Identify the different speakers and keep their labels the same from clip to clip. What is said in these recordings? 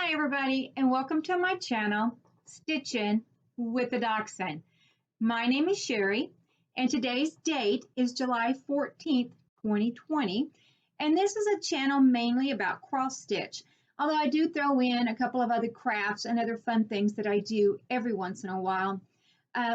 Speaker 1: Hi everybody and welcome to my channel, Stitching with the Dachshund. My name is Sherry and today's date is July 14th, 2020. And this is a channel mainly about cross stitch, although I do throw in a couple of other crafts and other fun things that I do every once in a while,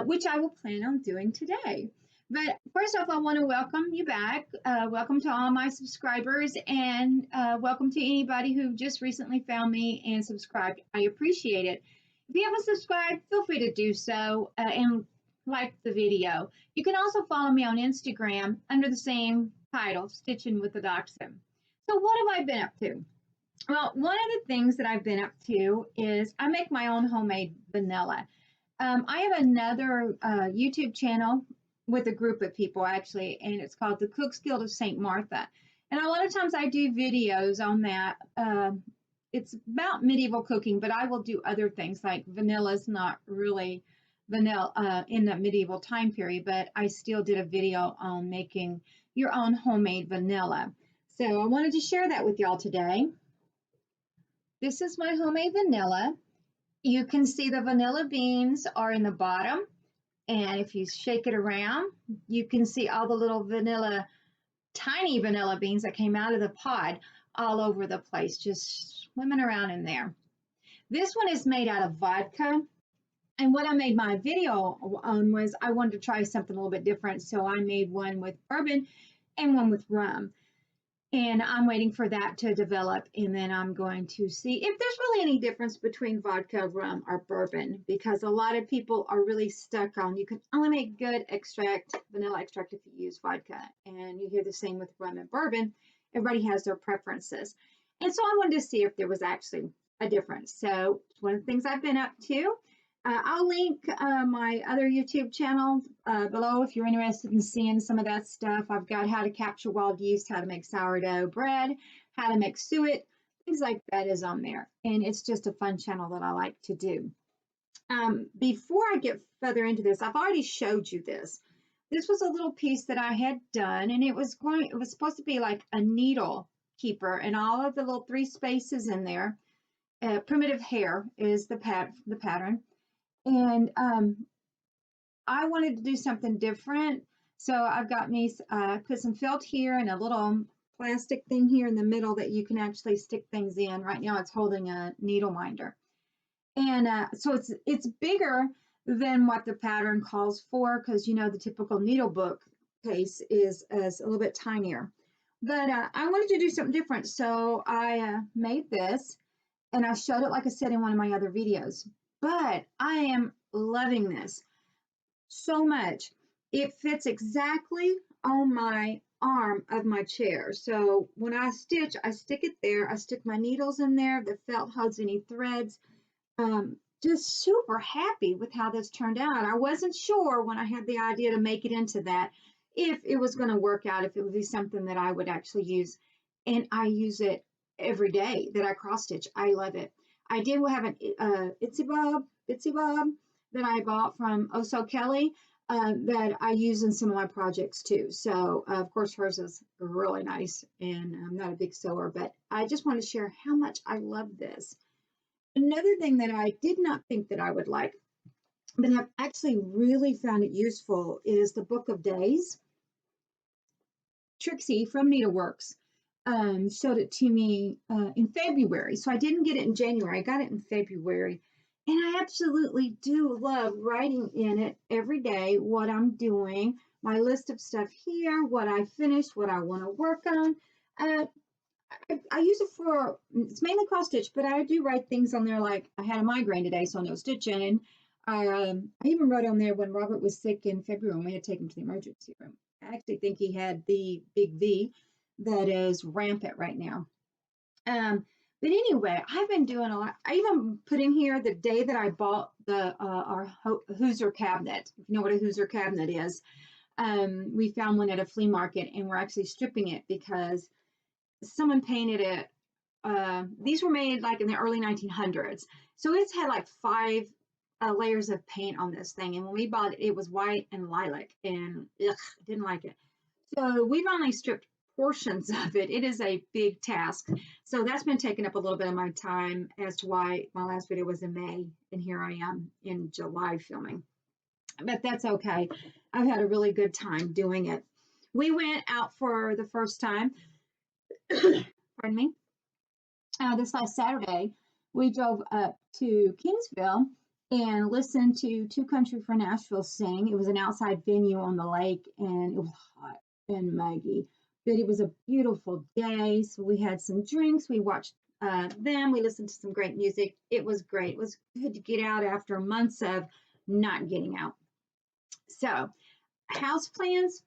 Speaker 1: which I will plan on doing today. But first off, I want to welcome you back. Welcome to all my subscribers and welcome to anybody who just recently found me and subscribed. I appreciate it. If you haven't subscribed, feel free to do so and like the video. You can also follow me on Instagram under the same title, Stitching with the Dachshund. So what have I been up to? Well, one of the things that I've been up to is I make my own homemade vanilla. I have another YouTube channel with a group of people actually, and it's called the Cooks Guild of St. Martha. And a lot of times I do videos on that. It's about medieval cooking, but I will do other things like vanilla is not really vanilla in the medieval time period, but I still did a video on making your own homemade vanilla. So I wanted to share that with y'all today. This is my homemade vanilla. You can see the vanilla beans are in the bottom. And if you shake it around, you can see all the little vanilla, tiny vanilla beans that came out of the pod all over the place, just swimming around in there. This one is made out of vodka. And what I made my video on was I wanted to try something a little bit different. So I made one with bourbon and one with rum. And I'm waiting for that to develop, and then I'm going to see if there's really any difference between vodka, rum, or bourbon, because a lot of people are really stuck on you can only make good extract, vanilla extract, if you use vodka. And you hear the same with rum and bourbon. Everybody has their preferences. And so I wanted to see if there was actually a difference. So it's one of the things I've been up to. I'll link my other YouTube channel below if you're interested in seeing some of that stuff. I've got how to capture wild yeast, how to make sourdough bread, how to make suet, things like that is on there. And it's just a fun channel that I like to do. Before I get further into this, I've already showed you this. This was a little piece that I had done, and it was supposed to be like a needle keeper, and all of the little 3 spaces in there. Primitive hair is the pattern. And I wanted to do something different. So I've got me, put some felt here and a little plastic thing here in the middle that you can actually stick things in. Right now it's holding a needle minder. And so it's bigger than what the pattern calls for, because you know the typical needle book case is a little bit tinier. But I wanted to do something different. So I made this, and I showed it, like I said, in one of my other videos. But I am loving this so much. It fits exactly on my arm of my chair. So when I stitch, I stick it there. I stick my needles in there. The felt holds any threads. Just super happy with how this turned out. I wasn't sure when I had the idea to make it into that if it was going to work out, if it would be something that I would actually use. And I use it every day that I cross stitch. I love it. I did have an Bitsy Bob that I bought from Oh So Kelly that I use in some of my projects too. So of course hers is really nice, and I'm not a big sewer, but I just want to share how much I love this. Another thing that I did not think that I would like, but I've actually really found it useful, is the Book of Days. Trixie from Needleworks showed it to me in February. So I didn't get it in January. I got it in February. And I absolutely do love writing in it every day what I'm doing, my list of stuff here, what I finished, what I want to work on. I use it for, it's mainly cross stitch, but I do write things on there like I had a migraine today, so no stitching. I even wrote on there when Robert was sick in February when we had to take him to the emergency room. I actually think he had the big V that is rampant right now. But anyway, I've been doing a lot. I even put in here the day that I bought our Hoosier cabinet. If you know what a Hoosier cabinet is, we found one at a flea market, and we're actually stripping it because someone painted it. These were made like in the early 1900s, so it's had like 5 layers of paint on this thing. And when we bought it, it was white and lilac, and ugh, I didn't like it. So we've only stripped portions of it. It is a big task. So that's been taking up a little bit of my time as to why my last video was in May and here I am in July filming. But that's okay. I've had a really good time doing it. We went out for the first time, pardon me, this last Saturday. We drove up to Kingsville and listened to Two Country for Nashville sing. It was an outside venue on the lake and it was hot and muggy, but it was a beautiful day. So we had some drinks, we watched them, we listened to some great music. It was great. It was good to get out after months of not getting out. So house plans,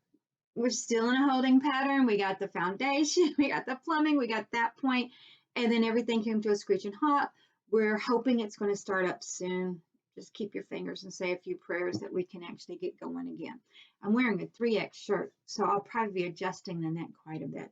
Speaker 1: we're still in a holding pattern. We got the foundation, we got the plumbing, we got that point, and then everything came to a screeching halt. We're hoping it's going to start up soon. Just keep your fingers and say a few prayers that we can actually get going again. I'm wearing a 3X shirt, so I'll probably be adjusting the neck quite a bit.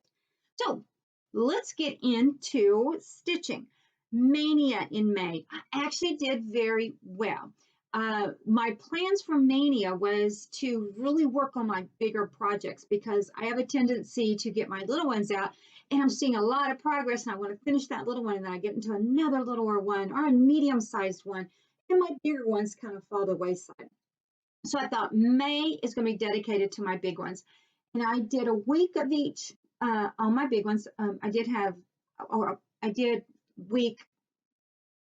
Speaker 1: So let's get into stitching. Mania in May. I actually did very well. My plans for Mania was to really work on my bigger projects because I have a tendency to get my little ones out and I'm seeing a lot of progress and I want to finish that little one and then I get into another littler one or a medium-sized one and my bigger ones kind of fall to the wayside. So I thought May is going to be dedicated to my big ones. And I did a week of each on my big ones. I did week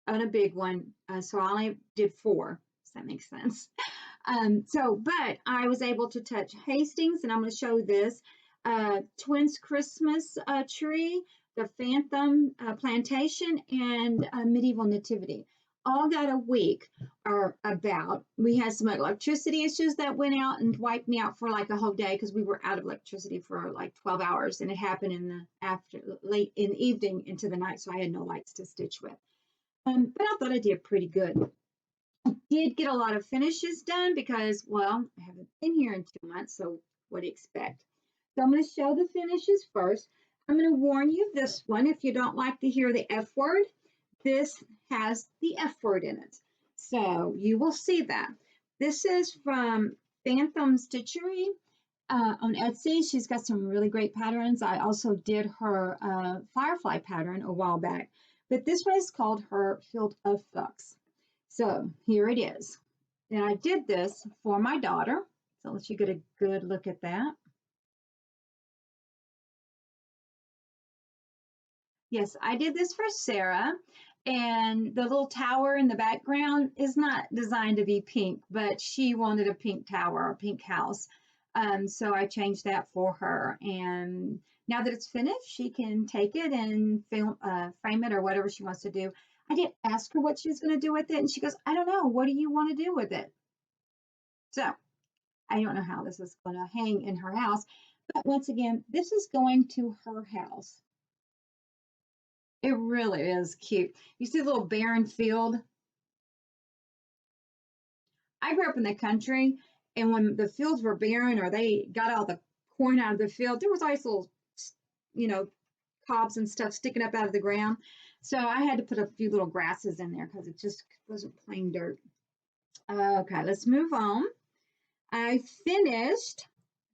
Speaker 1: on a big one. So I only did 4. Does that make sense? But I was able to touch Hastings, and I'm going to show this Twins Christmas tree, the Phantom Plantation, and Medieval Nativity. All got a week or about. We had some electricity issues that went out and wiped me out for like a whole day because we were out of electricity for like 12 hours, and it happened in the late in the evening into the night, so I had no lights to stitch with. But I thought I did pretty good. I did get a lot of finishes done because, well, I haven't been here in 2 months, so what do you expect? So I'm going to show the finishes first. I'm going to warn you this one, if you don't like to hear the F word, this has the F word in it. So you will see that. This is from Phantom Stitchery on Etsy. She's got some really great patterns. I also did her Firefly pattern a while back, but this one is called her Field of Flux. So here it is. And I did this for my daughter. So let you get a good look at that. Yes, I did this for Sarah. And the little tower in the background is not designed to be pink, but she wanted a pink tower, a pink house. So I changed that for her. And now that it's finished, she can take it and frame it or whatever she wants to do. I did ask her what she was going to do with it, and she goes, I don't know. What do you want to do with it? So I don't know how this is going to hang in her house. But once again, this is going to her house. It really is cute. You see the little barren field? I grew up in the country, and when the fields were barren or they got all the corn out of the field, there was always little, cobs and stuff sticking up out of the ground. So I had to put a few little grasses in there because it just wasn't plain dirt. Okay, let's move on. I finished,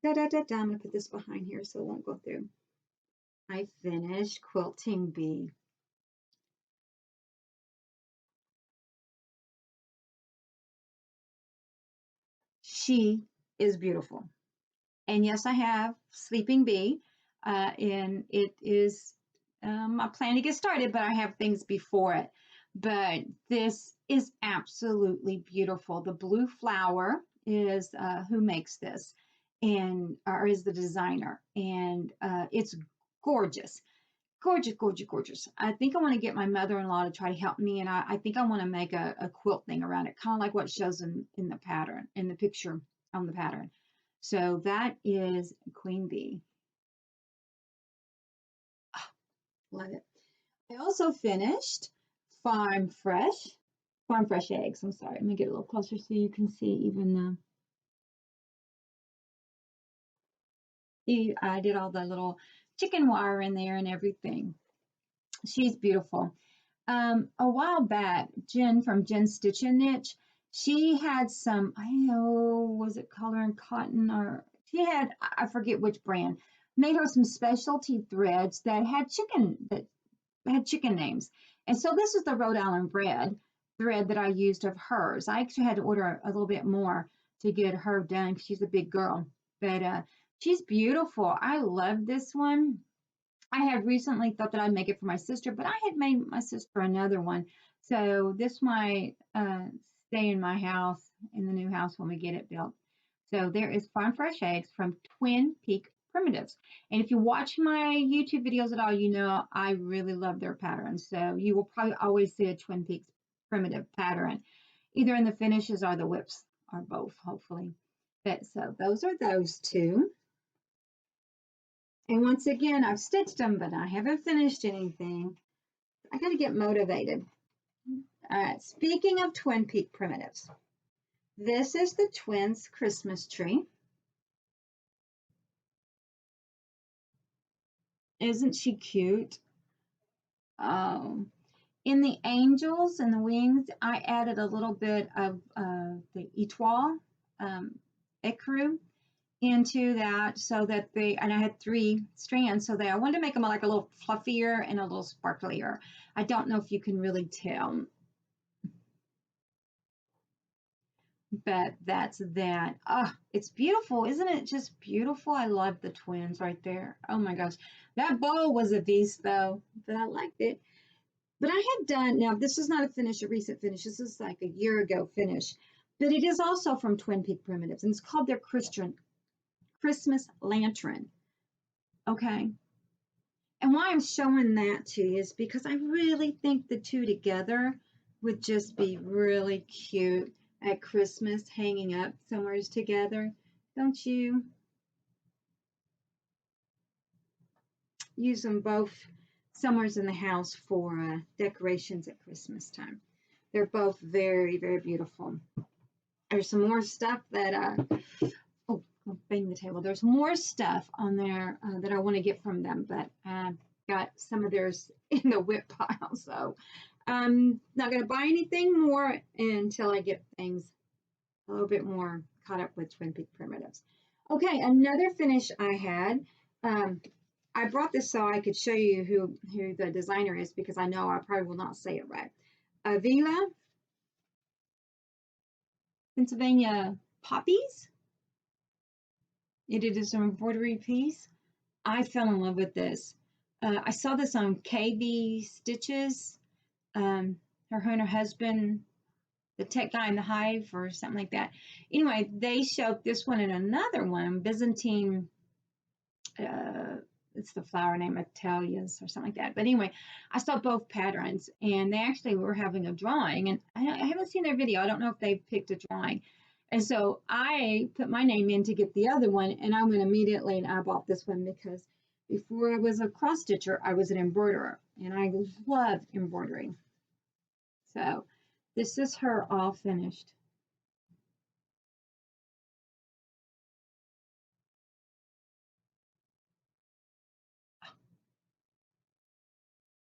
Speaker 1: I'm going to put this behind here so it won't go through. I finished Quilting Bee. She is beautiful. And yes, I have Sleeping Bee, and it is I plan to get started, but I have things before it. But this is absolutely beautiful. The blue flower is who makes this, and or is the designer, and it's gorgeous. Gorgeous, gorgeous, gorgeous. I think I want to get my mother-in-law to try to help me, and I think I want to make a quilt thing around it, kind of like what shows in the pattern, in the picture on the pattern. So that is Queen Bee. Oh, love it. I also finished Farm Fresh eggs. I'm sorry. Let me get a little closer so you can see even I did all the little chicken wire in there and everything. She's beautiful. A while back, Jen from Jen Stitch and Knitch, she had some, I know, was it Color and Cotton, or she had, I forget which brand, made her some specialty threads that had chicken names. And so this is the Rhode Island thread that I used of hers. I actually had to order a little bit more to get her done because she's a big girl. But she's beautiful. I love this one. I had recently thought that I'd make it for my sister, but I had made my sister another one. So this might stay in my house, in the new house when we get it built. So there is Farm Fresh Eggs from Twin Peak Primitives. And if you watch my YouTube videos at all, you know I really love their patterns. So you will probably always see a Twin Peaks primitive pattern, either in the finishes or the WIPS, or both, hopefully. But so those are those two. And once again, I've stitched them, but I haven't finished anything. I got to get motivated. Speaking of Twin Peak Primitives, this is the twins' Christmas tree. Isn't she cute? In the angels and the wings, I added a little bit of the etoile, ecru, into that so that and I had 3 strands, so that I wanted to make them like a little fluffier and a little sparklier. I don't know if you can really tell, but that's that. Oh, it's beautiful. Isn't it just beautiful? I love the twins right there. Oh my gosh. That bow was a beast though, but I liked it. But I have done, now this is not a finish, a recent finish. This is like a year ago finish, but it is also from Twin Peak Primitives, and it's called their Christmas Lantern. Okay. And why I'm showing that to you is because I really think the two together would just be really cute at Christmas, hanging up somewhere together. Don't you? Use them both somewheres in the house for decorations at Christmas time. They're both very, very beautiful. There's some more stuff that, oh, I'll bang the table. There's more stuff on there that I want to get from them, but I've got some of theirs in the WIP pile, so I'm not going to buy anything more until I get things a little bit more caught up with Twin Peak Primitives. Okay, another finish I had. I brought this so I could show you who the designer is, because I know I probably will not say it right. Avila, Pennsylvania Poppies. It is an embroidery piece. I fell in love with this. I saw this on KV Stitches. Her and her husband, the tech guy in the hive or something like that. Anyway, they showed this one and another one, Byzantine, it's the flower name, Atelias or something like that. But anyway, I saw both patterns, and they actually were having a drawing, and I haven't seen their video. I don't know if they picked a drawing. And so I put my name in to get the other one, and I went immediately and I bought this one because before I was a cross stitcher, I was an embroiderer, and I love embroidery. So this is her all finished.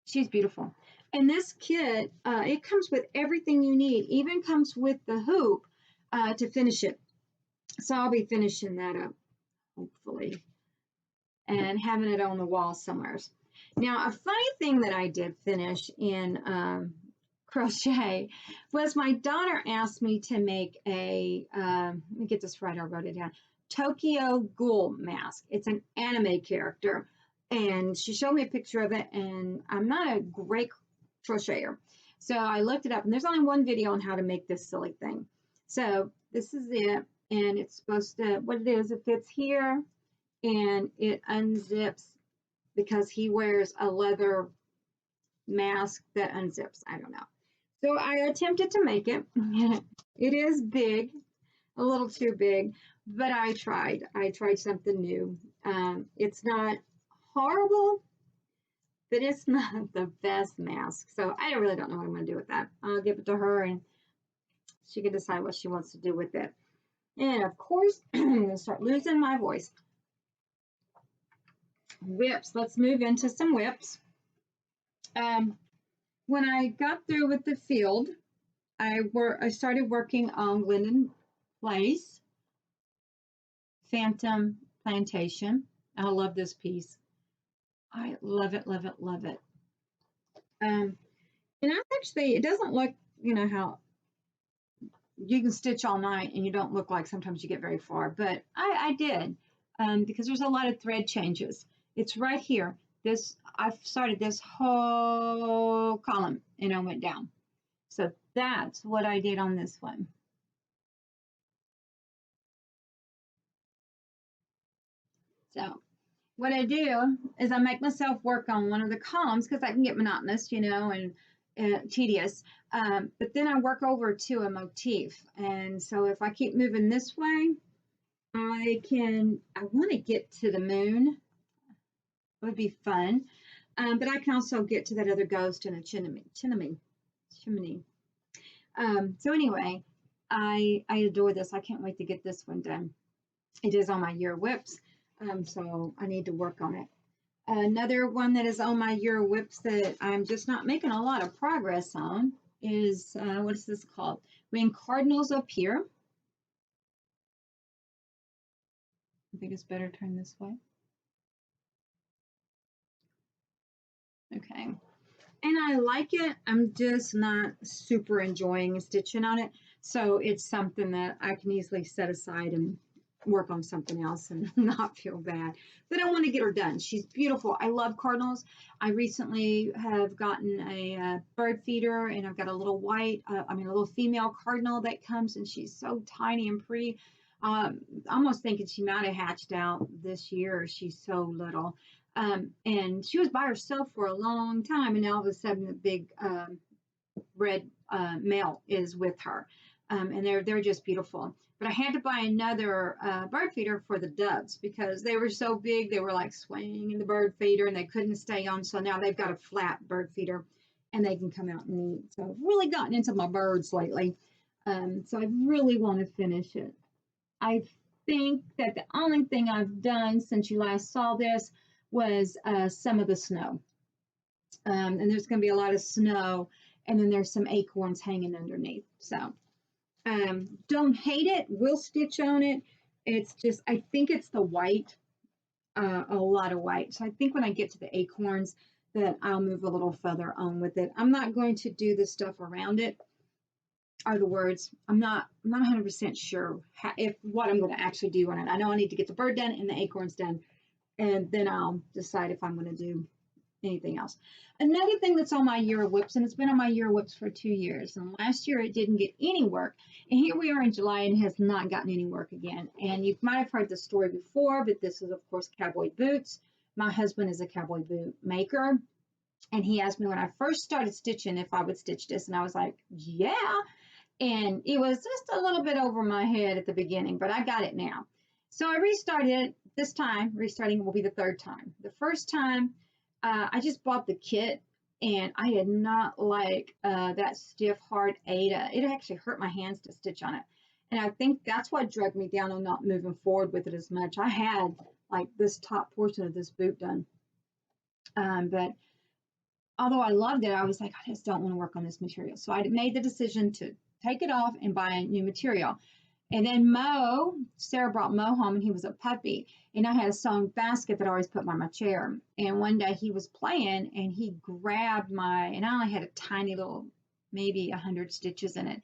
Speaker 1: She's beautiful. And this kit, it comes with everything you need, even comes with the hoop to finish it. So I'll be finishing that up, hopefully, and having it on the wall somewhere. Now, a funny thing that I did finish in crochet was my daughter asked me to make a, let me get this right, I wrote it down, Toyko Ghoul Mask. It's an anime character. And she showed me a picture of it, and I'm not a great crocheter. So I looked it up, and there's only one video on how to make this silly thing. So this is it, and it's supposed to, what it is, it fits here, and it unzips because he wears a leather mask that unzips. I don't know. So I attempted to make it. It is big, a little too big, but I tried. I tried something new. It's not horrible, but it's not the best mask. So I really don't know what I'm going to do with that. I'll give it to her, and she can decide what she wants to do with it. And of course, I'm going to start losing my voice. WIPS. Let's move into some WIPS. When I got through with the field, I started working on Linden Place, Phantom Plantation. I love this piece. I love it, love it, love it. And I actually, it doesn't look, you know, how you can stitch all night and you don't look like sometimes you get very far, but I did because there's a lot of thread changes. It's right here. This, I've started this whole column and I went down. So that's what I did on this one. So what I do is I make myself work on one of the columns because I can get monotonous, you know, and tedious. But then I work over to a motif. And so if I keep moving this way, I want to get to the moon. It would be fun. But I can also get to that other ghost in a chimney. So anyway, I adore this. I can't wait to get this one done. It is on my year WIPS, so I need to work on it. Another one that is on my year WIPS that I'm just not making a lot of progress on is, what is this called? When Cardinals appear. I think it's better turn this way. Okay. And I like it. I'm just not super enjoying stitching on it. So it's something that I can easily set aside and work on something else and not feel bad. But I want to get her done. She's beautiful. I love cardinals. I recently have gotten a bird feeder, and I've got a little a little female cardinal that comes, and she's so tiny and pretty. Almost thinking she might have hatched out this year. She's so little. And she was by herself for a long time, and now all of a sudden the big red male is with her, and they're just beautiful. But I had to buy another bird feeder for the doves because they were so big, they were like swaying in the bird feeder and they couldn't stay on. So now they've got a flat bird feeder and they can come out and eat. So I've really gotten into my birds lately. So I really want to finish it. I think that the only thing I've done since you last saw this was some of the snow. And there's going to be a lot of snow, and then there's some acorns hanging underneath. So don't hate it. We'll stitch on it. It's just, I think it's the white, a lot of white. So I think when I get to the acorns that I'll move a little further on with it. I'm not going to do the stuff around it, are the words. I'm not 100% sure what I'm going to actually do on it. I know I need to get the bird done and the acorns done, and then I'll decide if I'm going to do anything else. Another thing that's on my year of WIPS, and it's been on my year of WIPS for 2 years, and last year it didn't get any work, and here we are in July and has not gotten any work again. And you might have heard the story before, but this is of course cowboy boots. My husband is a cowboy boot maker, and he asked me when I first started stitching if I would stitch this, and I was like, yeah. And it was just a little bit over my head at the beginning, but I got it now. So I restarted it this time. Restarting will be the third time. The first time, I just bought the kit, and I did not like that stiff, hard Aida. It actually hurt my hands to stitch on it. And I think that's what dragged me down on not moving forward with it as much. I had like this top portion of this boot done. But although I loved it, I was like, I just don't want to work on this material. So I made the decision to take it off and buy new material. And then Sarah brought Mo home, and he was a puppy. And I had a sewing basket that I always put by my chair. And one day he was playing, and he grabbed and I only had a tiny little, maybe 100 stitches in it.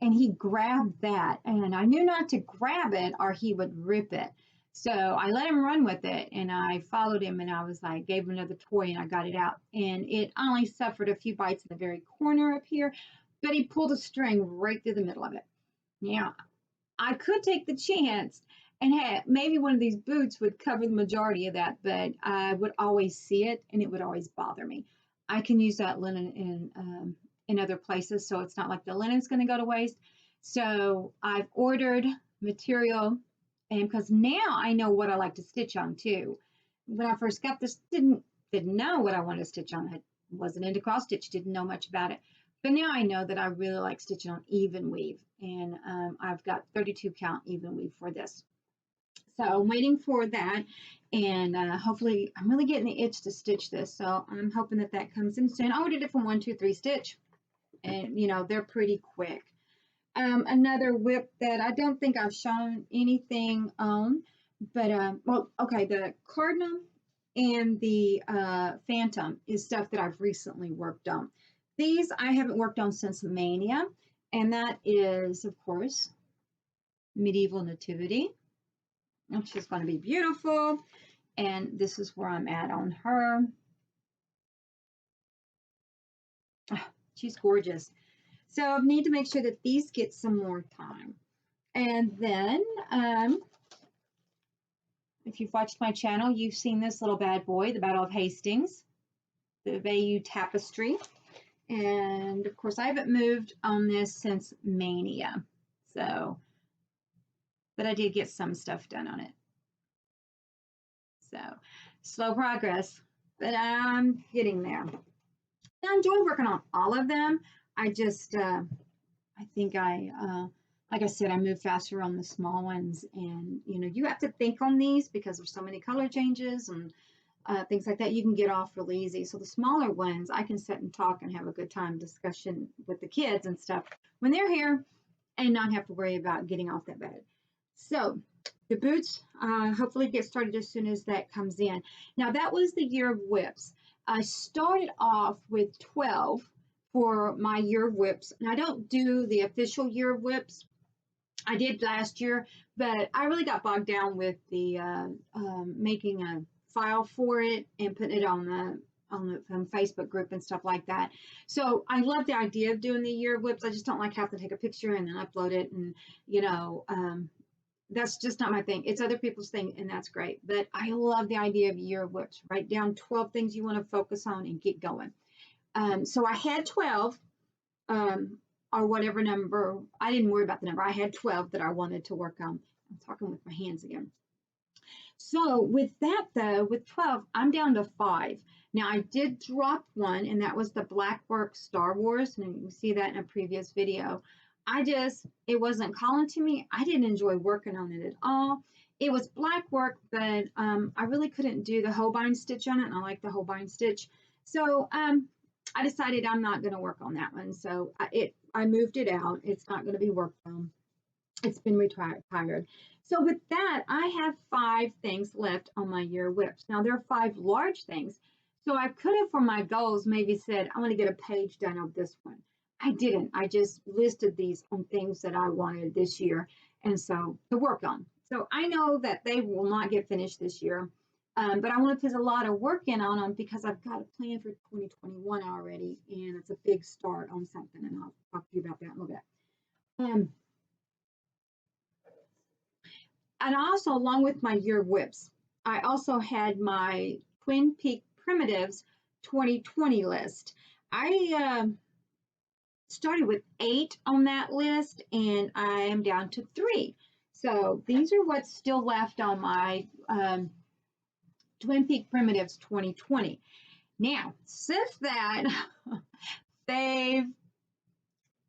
Speaker 1: And he grabbed that, and I knew not to grab it or he would rip it. So I let him run with it, and I followed him, and I was like, gave him another toy, and I got it out. And it only suffered a few bites in the very corner up here, but he pulled a string right through the middle of it. Now, I could take the chance and maybe one of these boots would cover the majority of that, but I would always see it and it would always bother me. I can use that linen in other places, so it's not like the linen's going to go to waste. So I've ordered material, and because now I know what I like to stitch on too. When I first got this, didn't know what I wanted to stitch on. I wasn't into cross stitch, didn't know much about it. But now I know that I really like stitching on even weave, and I've got 32 count even weave for this. So I'm waiting for that, and hopefully I'm really getting the itch to stitch this. So I'm hoping that that comes in soon. I ordered it from 1 2 3 Stitch, and you know they're pretty quick. Another WIP that I don't think I've shown anything on, but well, okay, the Cardinal and the Phantom is stuff that I've recently worked on. These I haven't worked on since Mania, and that is, of course, Medieval Nativity, which is going to be beautiful. And this is where I'm at on her. Oh, she's gorgeous. So I need to make sure that these get some more time. And then, if you've watched my channel, you've seen this little bad boy, the Battle of Hastings, the Bayeux Tapestry. And of course, I haven't moved on this since Mania. So, but I did get some stuff done on it. So, slow progress, but I'm getting there. I enjoy working on all of them. I just, I think like I said, I move faster on the small ones, and you have to think on these because there's so many color changes and things like that. You can get off really easy. So the smaller ones, I can sit and talk and have a good time discussion with the kids and stuff when they're here, and not have to worry about getting off that bed. So the boots hopefully get started as soon as that comes in. Now that was the year of WIPS. I started off with 12 for my year of WIPS, and I don't do the official year of WIPS. I did last year, but I really got bogged down with the making a file for it and putting it on the Facebook group and stuff like that. So I love the idea of doing the year of WIPS. I just don't like having to take a picture and then upload it, and that's just not my thing. It's other people's thing, and that's great. But I love the idea of year of WIPS. Write down 12 things you want to focus on and get going. So I had 12. Or whatever number. I didn't worry about the number. I had 12 that I wanted to work on. I'm talking with my hands again. So with that though, with 12, I'm down to 5. Now I did drop one, and that was the Blackwork Star Wars, and you can see that in a previous video. It wasn't calling to me. I didn't enjoy working on it at all. It was black work, but I really couldn't do the Holbein stitch on it, and I like the Holbein stitch. So I decided I'm not going to work on that one. So I moved it out. It's not going to be worked on. It's been retired. So with that, I have 5 things left on my year WIPs. Now there are 5 large things. So I could have, for my goals, maybe said, I want to get a page done of this one. I didn't. I just listed these on things that I wanted this year, and so to work on. So I know that they will not get finished this year. But I want to put a lot of work in on them because I've got a plan for 2021 already, and it's a big start on something, and I'll talk to you about that in a little bit. And also, along with my year WIPs, I also had my Twin Peak Primitives 2020 list. I started with 8 on that list, and I am down to 3. So these are what's still left on my Twin Peak Primitives 2020. Now, since that,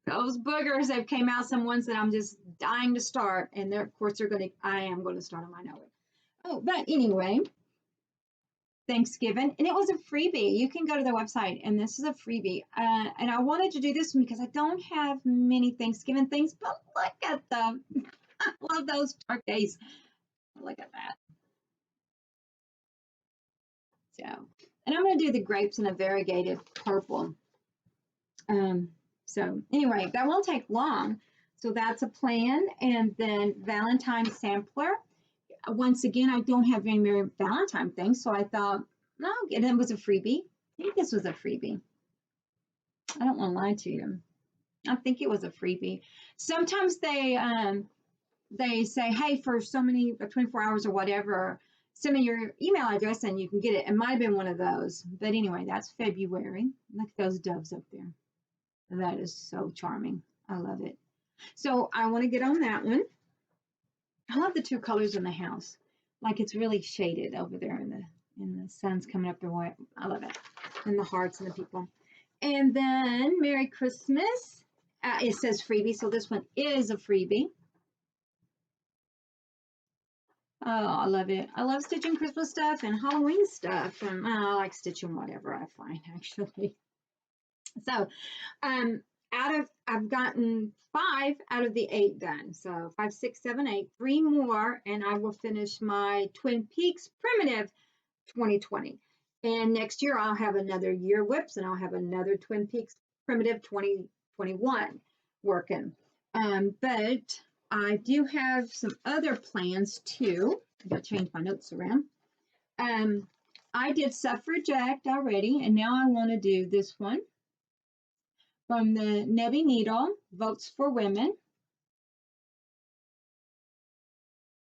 Speaker 1: those boogers have came out, some ones that I'm just dying to start, and of course I am going to start them, I know it. Oh, but anyway, Thanksgiving, and it was a freebie. You can go to their website, and this is a freebie. And I wanted to do this one because I don't have many Thanksgiving things, but look at them. I love those turkeys. Look at that. So, and I'm going to do the grapes in a variegated purple. So anyway, that won't take long. So that's a plan. And then Valentines Sampler. Once again, I don't have any more Valentine things, so I thought, no, and it was a freebie. I think this was a freebie. I don't want to lie to you. I think it was a freebie. Sometimes they say, hey, for so many 24 hours or whatever, send me your email address and you can get it. It might have been one of those. But anyway, that's February. Look at those doves up there. That is so charming. I love it. So I want to get on that one. I love the 2 colors in the house. Like it's really shaded over there, and the sun's coming up the white. I love it. And the hearts and the people. And then Merry Christmas. It says freebie, so this one is a freebie. Oh, I love it. I love stitching Christmas stuff and Halloween stuff. And I like stitching whatever I find, actually. So I've gotten 5 out of the 8 done. So 5, 6, 7, 8, 3 more, and I will finish my Twin Peaks Primitive 2020. And next year I'll have another year WIPS, and I'll have another Twin Peaks Primitive 2021 working. But I do have some other plans too. I gotta change my notes around. I did Suffragette already, and now I want to do this one from the Nebby Needle, Votes for Women.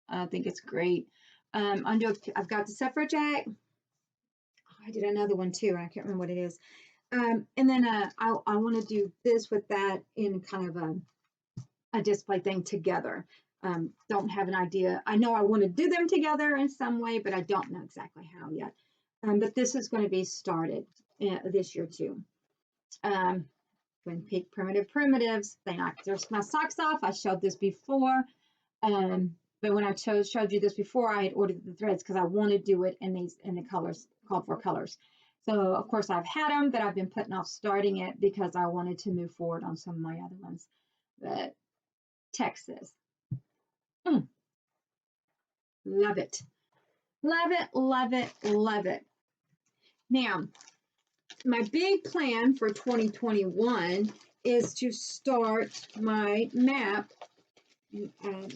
Speaker 1: I think it's great. I've got the Suffragette. I did another one too, and I can't remember what it is. And then I want to do this with that in kind of a display thing together. Don't have an idea. I know I want to do them together in some way, but I don't know exactly how yet. But this is going to be started this year too. Twin Peak Primitives. They knocked my socks off. I showed this before. But when I showed you this before, I had ordered the threads because I want to do it in the colors, called for colors. So of course I've had them, but I've been putting off starting it because I wanted to move forward on some of my other ones. But Texas. Love it. Love it, love it, love it. Now, my big plan for 2021 is to start my map.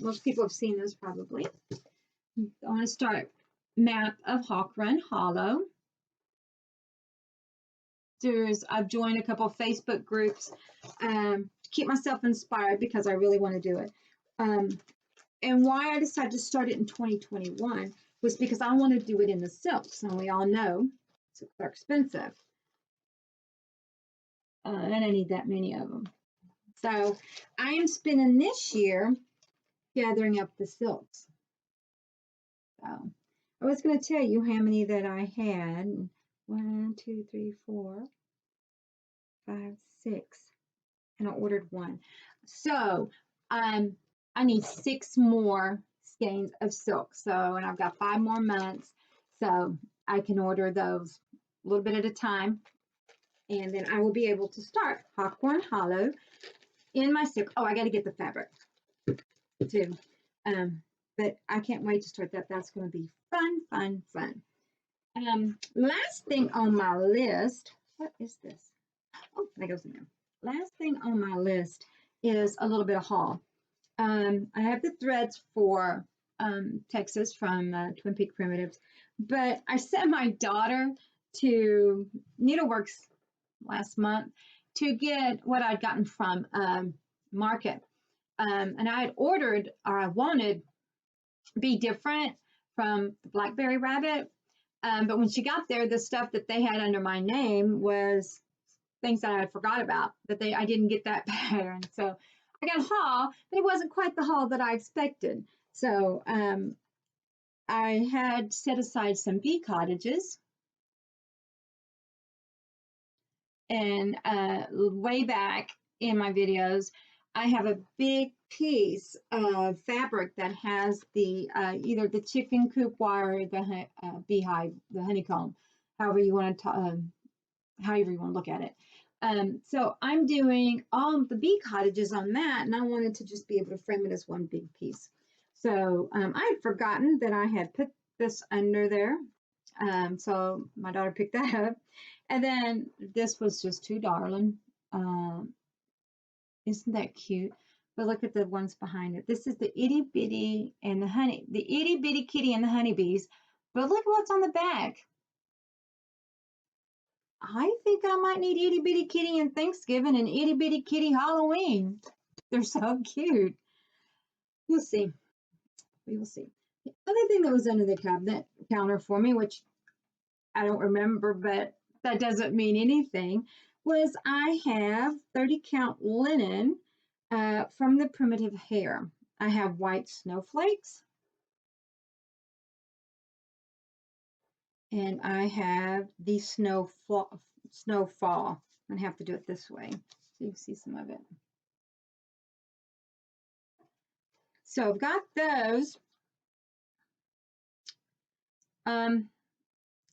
Speaker 1: Most people have seen this probably. I want to start map of Hawk Run Hollow. I've joined a couple of Facebook groups to keep myself inspired because I really want to do it. And why I decided to start it in 2021 was because I want to do it in the silks, and we all know silks are expensive. And I need that many of them. So I am spending this year gathering up the silks. So I was going to tell you how many that I had. 1, 2, 3, 4, 5, 6. And I ordered 1. So I need 6 more skeins of silk. So, and I've got 5 more months. So I can order those a little bit at a time. And then I will be able to start Hawk Run Hollow in my silk. Oh, I got to get the fabric too. But I can't wait to start that. That's going to be fun, fun, fun. Last thing on my list. What is this? Oh, that goes in there. Last thing on my list is a little bit of haul. I have the threads for Texas from Twin Peak Primitives, but I sent my daughter to Needleworks last month to get what I'd gotten from Market. And I had ordered, or I wanted, Be Different from the Blackberry Rabbit. But when she got there, the stuff that they had under my name was things that I had forgot about, that I didn't get that pattern. So I got a haul, but it wasn't quite the haul that I expected. So I had set aside some bee cottages. And way back in my videos, I have a big piece of fabric that has the either the chicken coop wire or the beehive, the honeycomb, however you want to look at it. So I'm doing all of the bee cottages on that, and I wanted to just be able to frame it as one big piece. So I had forgotten that I had put this under there. So my daughter picked that up. And then this was just too darling. Isn't that cute? But look at the ones behind it. This is the itty bitty and the itty bitty kitty and the honeybees. But look at what's on the back. I think I might need itty bitty kitty and Thanksgiving and itty bitty kitty Halloween. They're so cute. We'll see. We will see. The other thing that was under the cabinet counter for me, which I don't remember, but that doesn't mean anything, was I have 30 count linen from the Primitive Hair. I have white snowflakes, and I have the snowfall. I'm gonna have to do it this way so you can see some of it. So I've got those.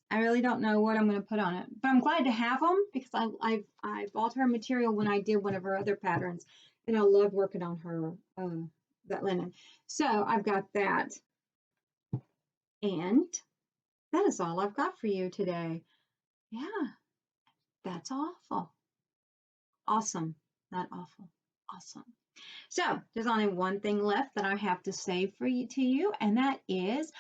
Speaker 1: I really don't know what I'm going to put on it, but I'm glad to have them because I bought her material when I did one of her other patterns, and I love working on her that linen. So I've got that, and that is all I've got for you today. Yeah, that's awful. Awesome, not awful. Awesome. So there's only one thing left that I have to say for you to you, and that is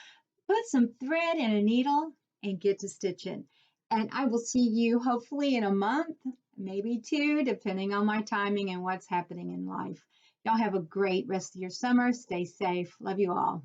Speaker 1: put some thread in a needle and get to stitching. And I will see you hopefully in a month, maybe two, depending on my timing and what's happening in life. Y'all have a great rest of your summer. Stay safe. Love you all.